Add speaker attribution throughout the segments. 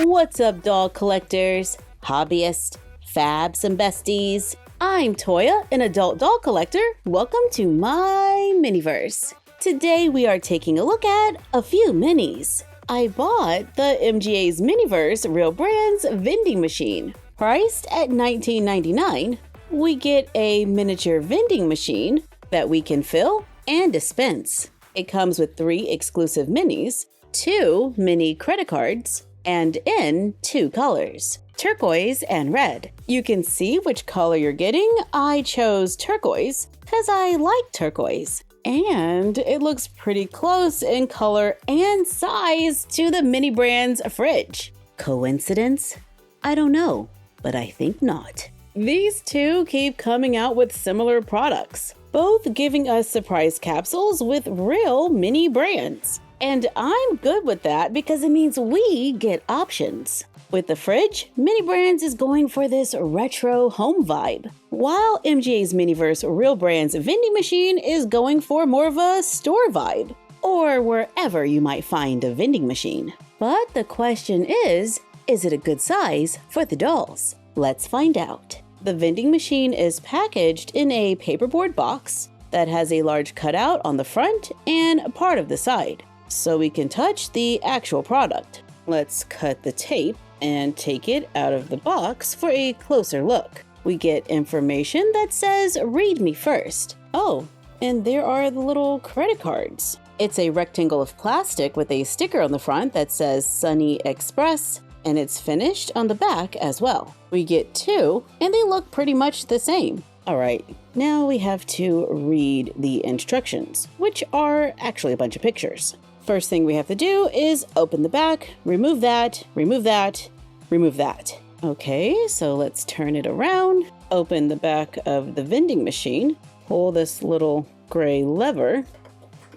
Speaker 1: What's up, doll collectors, hobbyists, fabs, and besties? I'm Toya, an adult doll collector. Welcome to my Miniverse. Today we are taking a look at a few minis. I bought the MGA's Miniverse Real Brands vending machine. Priced at $19.99, we get a miniature vending machine that we can fill and dispense. It comes with 3 exclusive minis, 2 mini credit cards, and in 2 colors, turquoise and red. You can see which color you're getting. I chose turquoise because I like turquoise. And it looks pretty close in color and size to the Mini Brands fridge. Coincidence? I don't know, but I think not. These two keep coming out with similar products, both giving us surprise capsules with real Mini Brands. And I'm good with that because it means we get options. With the fridge, Mini Brands is going for this retro home vibe, while MGA's Miniverse Real Brands vending machine is going for more of a store vibe, or wherever you might find a vending machine. But the question is it a good size for the dolls? Let's find out. The vending machine is packaged in a paperboard box that has a large cutout on the front and part of the side, so we can touch the actual product. Let's cut the tape and take it out of the box for a closer look. We get information that says, "Read me first." Oh, and there are the little credit cards. It's a rectangle of plastic with a sticker on the front that says Sunny Express, and it's finished on the back as well. We get 2, and they look pretty much the same. All right, now we have to read the instructions, which are actually a bunch of pictures. First thing we have to do is open the back, remove that, remove that, remove that. Okay, so let's turn it around, open the back of the vending machine, pull this little gray lever,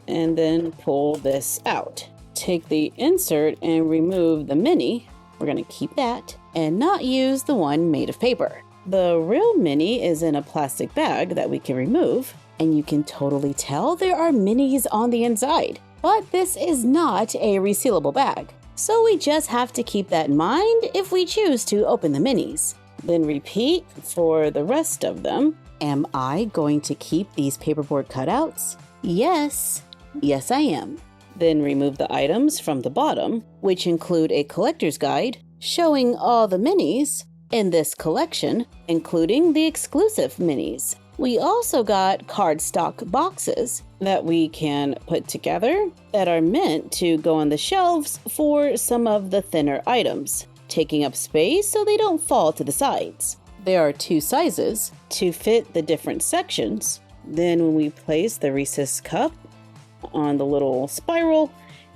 Speaker 1: and then pull this out. Take the insert and remove the mini. We're gonna keep that and not use the one made of paper. The real mini is in a plastic bag that we can remove, and you can totally tell there are minis on the inside. But this is not a resealable bag, so we just have to keep that in mind if we choose to open the minis. Then repeat for the rest of them. Am I going to keep these paperboard cutouts? Yes. Yes, I am. Then remove the items from the bottom, which include a collector's guide showing all the minis in this collection, including the exclusive minis. We also got cardstock boxes that we can put together that are meant to go on the shelves for some of the thinner items, taking up space so they don't fall to the sides. There are 2 sizes to fit the different sections. Then when we place the Reese's cup on the little spiral,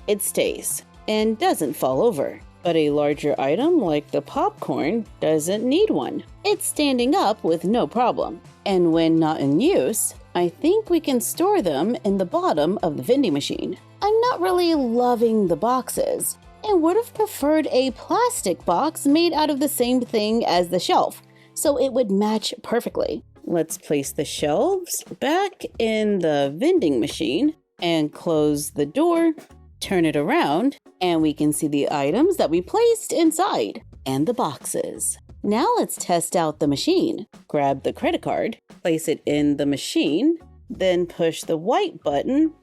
Speaker 1: it stays and doesn't fall over. But a larger item like the popcorn doesn't need one. It's standing up with no problem. And when not in use, I think we can store them in the bottom of the vending machine. I'm not really loving the boxes and would have preferred a plastic box made out of the same thing as the shelf, so it would match perfectly. Let's place the shelves back in the vending machine and close the door, turn it around, and we can see the items that we placed inside and the boxes. Now let's test out the machine. Grab the credit card, place it in the machine, then push the white button,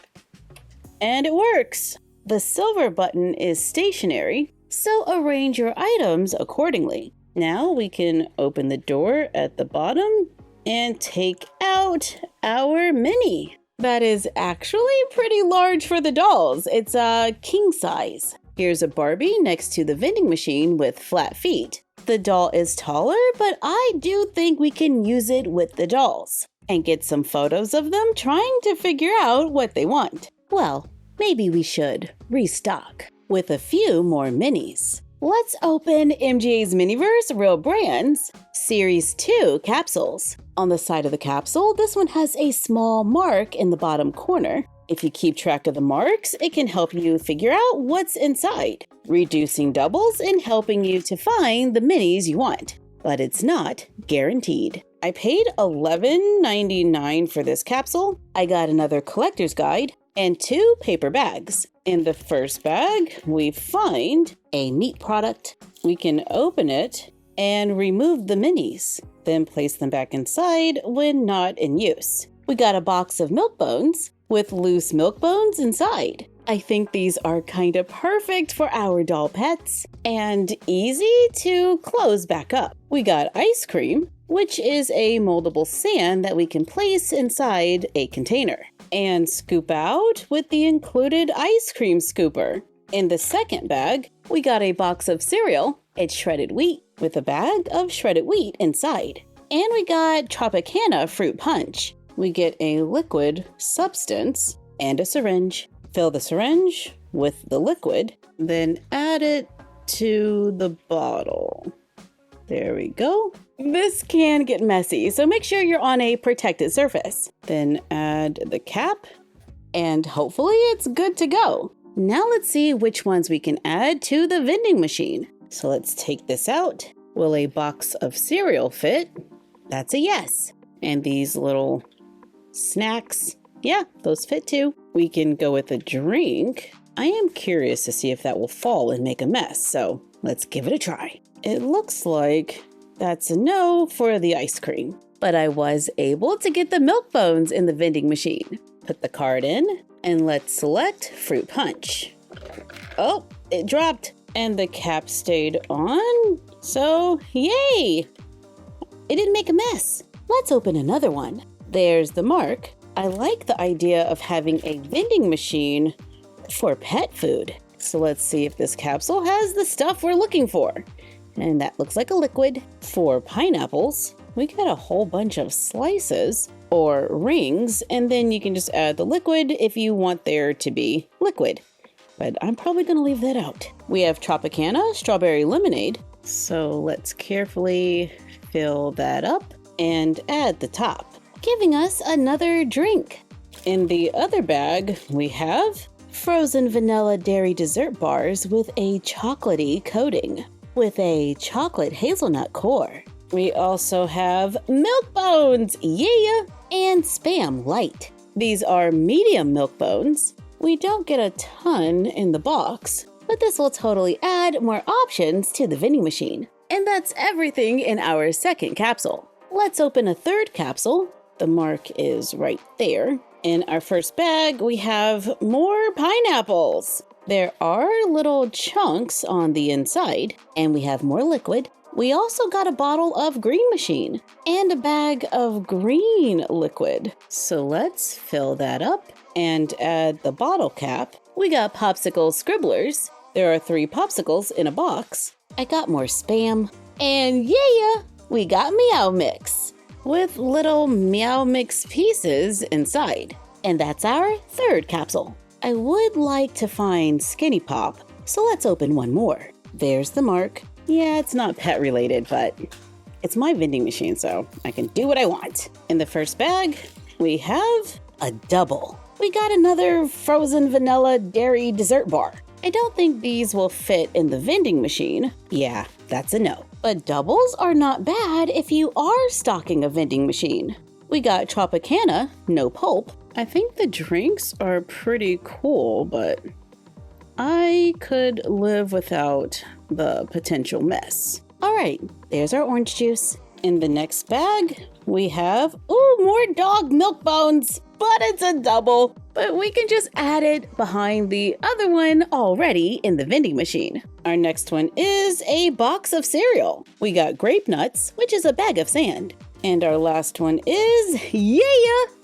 Speaker 1: and it works. The silver button is stationary, so arrange your items accordingly. Now we can open the door at the bottom and take out our mini. That is actually pretty large for the dolls. It's a king size. Here's a Barbie next to the vending machine with flat feet. The doll is taller, but I do think we can use it with the dolls and get some photos of them trying to figure out what they want. Well, maybe we should restock with a few more minis. Let's open MGA's Miniverse Real Brands Series 2 capsules. On the side of the capsule, this one has a small mark in the bottom corner. If you keep track of the marks, it can help you figure out what's inside, reducing doubles and helping you to find the minis you want. But it's not guaranteed. I paid $11.99 for this capsule. I got another collector's guide and 2 paper bags. In the first bag, we find a meat product, We can open it and remove the minis, then place them back inside when not in use. We got a box of milk bones with loose milk bones inside. I think these are kind of perfect for our doll pets and easy to close back up. We got ice cream, which is a moldable sand that we can place inside a container and scoop out with the included ice cream scooper. In the second bag, we got a box of cereal. It's shredded wheat with a bag of shredded wheat inside. And we got Tropicana fruit punch. We get a liquid substance and a syringe. Fill the syringe with the liquid, then add it to the bottle. There we go. This can get messy, so make sure you're on a protected surface. Then add the cap, and hopefully it's good to go. Now let's see which ones we can add to the vending machine. So let's take this out. Will a box of cereal fit? That's a yes. And these little snacks, yeah, those fit too. We can go with a drink. I am curious to see if that will fall and make a mess, so let's give it a try. It looks like that's a no for the ice cream, but I was able to get the milk bones in the vending machine. Put the card in and let's select fruit punch. Oh, it dropped and the cap stayed on, so yay! It didn't make a mess. Let's open another one. There's the mark. I like the idea of having a vending machine for pet food. So let's see if this capsule has the stuff we're looking for. And that looks like a liquid. For pineapples, we got a whole bunch of slices or rings, and then you can just add the liquid if you want there to be liquid. But I'm probably gonna leave that out. We have Tropicana strawberry lemonade. So let's carefully fill that up and add the top, giving us another drink. In the other bag, we have frozen vanilla dairy dessert bars with a chocolatey coating with a chocolate hazelnut core. We also have milk bones, yeah, and Spam Light. These are medium milk bones. We don't get a ton in the box, but this will totally add more options to the vending machine. And that's everything in our second capsule. Let's open a third capsule. The mark is right there. In our first bag, we have more pineapples. There are little chunks on the inside, and we have more liquid. We also got a bottle of Green Machine and a bag of green liquid. So let's fill that up and add the bottle cap. We got popsicle scribblers. There are 3 popsicles in a box. I got more Spam. And yeah, we got Meow Mix with little Meow Mix pieces inside. And that's our third capsule. I would like to find Skinny Pop, so let's open one more. There's the mark. Yeah, it's not pet related, but it's my vending machine, so I can do what I want. In the first bag, we have a double. We got another frozen vanilla dairy dessert bar. I don't think these will fit in the vending machine. Yeah, that's a no. But doubles are not bad if you are stocking a vending machine. We got Tropicana, no pulp. I think the drinks are pretty cool, but I could live without the potential mess. All right, there's our orange juice. In the next bag, we have, more dog milk bones, but it's a double. But we can just add it behind the other one already in the vending machine. Our next one is a box of cereal. We got grape nuts, which is a bag of sand. And our last one is,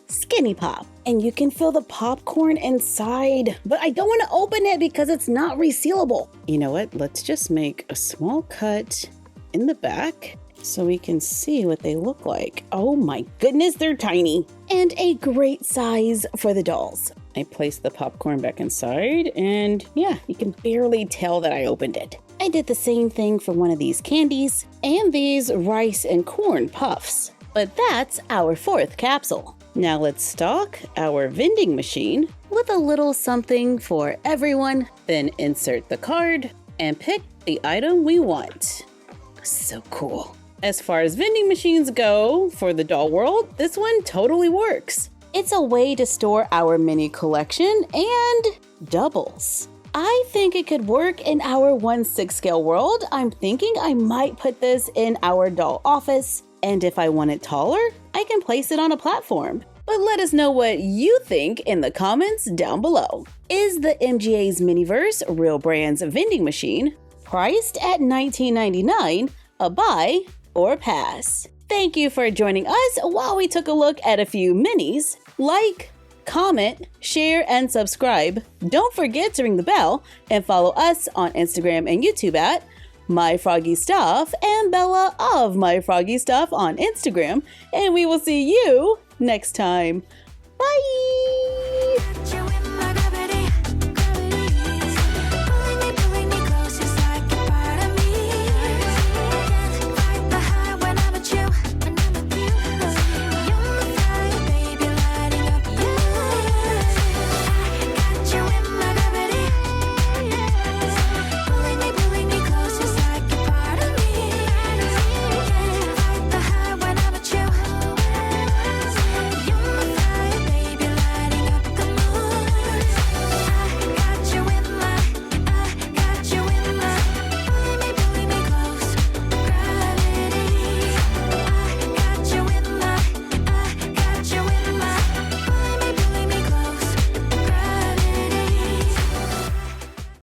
Speaker 1: Skinny Pop. And you can fill the popcorn inside, but I don't want to open it because it's not resealable. You know what? Let's just make a small cut in the back so we can see what they look like. Oh my goodness, they're tiny. And a great size for the dolls. I placed the popcorn back inside and yeah, you can barely tell that I opened it. I did the same thing for one of these candies and these rice and corn puffs. But that's our fourth capsule. Now let's stock our vending machine with a little something for everyone, then insert the card and pick the item we want. So cool. As far as vending machines go for the doll world, this one totally works. It's a way to store our mini collection and doubles. I think it could work in our 1/6 scale world. I'm thinking I might put this in our doll office, and if I want it taller, I can place it on a platform. But let us know what you think in the comments down below. Is the MGA's Miniverse Real Brands vending machine priced at $19.99 a buy or pass? Thank you for joining us while we took a look at a few minis. Like, comment, share, and subscribe. Don't forget to ring the bell and follow us on Instagram and YouTube at MyFroggyStuff and Bella of MyFroggyStuff on Instagram. And we will see you next time. Bye!